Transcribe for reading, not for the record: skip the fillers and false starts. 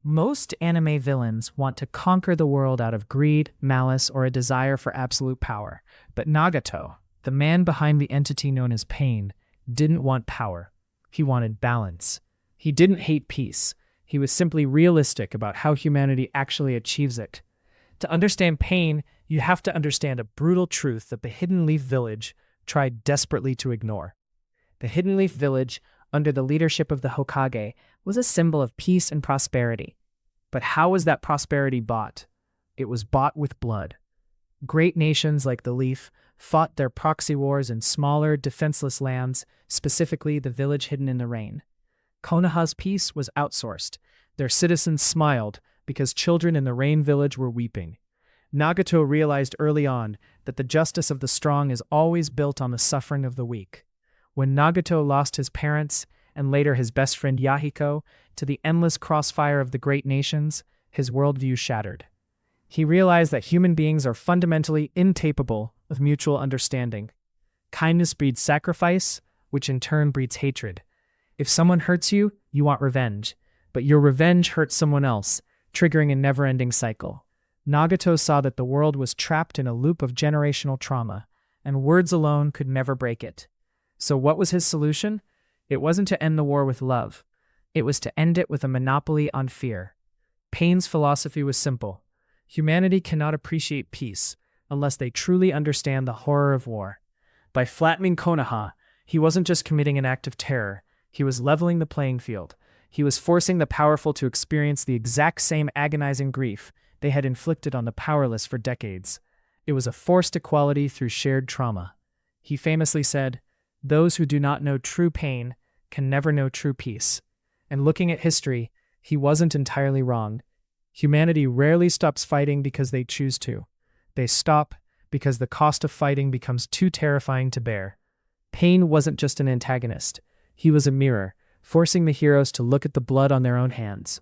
Most anime villains want to conquer the world out of greed, malice, or a desire for absolute power. But Nagato, the man behind the entity known as pain, didn't want power. He wanted balance. He didn't hate peace. He was simply realistic about how humanity actually achieves it. To understand pain, you have to understand a brutal truth that the Hidden Leaf Village tried desperately to ignore. The Hidden Leaf Village, under the leadership of the Hokage, was a symbol of peace and prosperity. But how was that prosperity bought? It was bought with blood. Great nations like the Leaf fought their proxy wars in smaller, defenseless lands, specifically the village hidden in the rain. Konoha's peace was outsourced. Their citizens smiled because children in the rain village were weeping. Nagato realized early on that the justice of the strong is always built on the suffering of the weak. When Nagato lost his parents, and later his best friend Yahiko, to the endless crossfire of the great nations, his worldview shattered. He realized that human beings are fundamentally incapable of mutual understanding. Kindness breeds sacrifice, which in turn breeds hatred. If someone hurts you, you want revenge, but your revenge hurts someone else, triggering a never-ending cycle. Nagato saw that the world was trapped in a loop of generational trauma, and words alone could never break it. So what was his solution? It wasn't to end the war with love. It was to end it with a monopoly on fear. Pain's philosophy was simple. Humanity cannot appreciate peace unless they truly understand the horror of war. By flattening Konoha, he wasn't just committing an act of terror. He was leveling the playing field. He was forcing the powerful to experience the exact same agonizing grief they had inflicted on the powerless for decades. It was a forced equality through shared trauma. He famously said, "Those who do not know true pain can never know true peace." And looking at history, he wasn't entirely wrong. Humanity rarely stops fighting because they choose to. They stop because the cost of fighting becomes too terrifying to bear. Pain wasn't just an antagonist. He was a mirror, forcing the heroes to look at the blood on their own hands.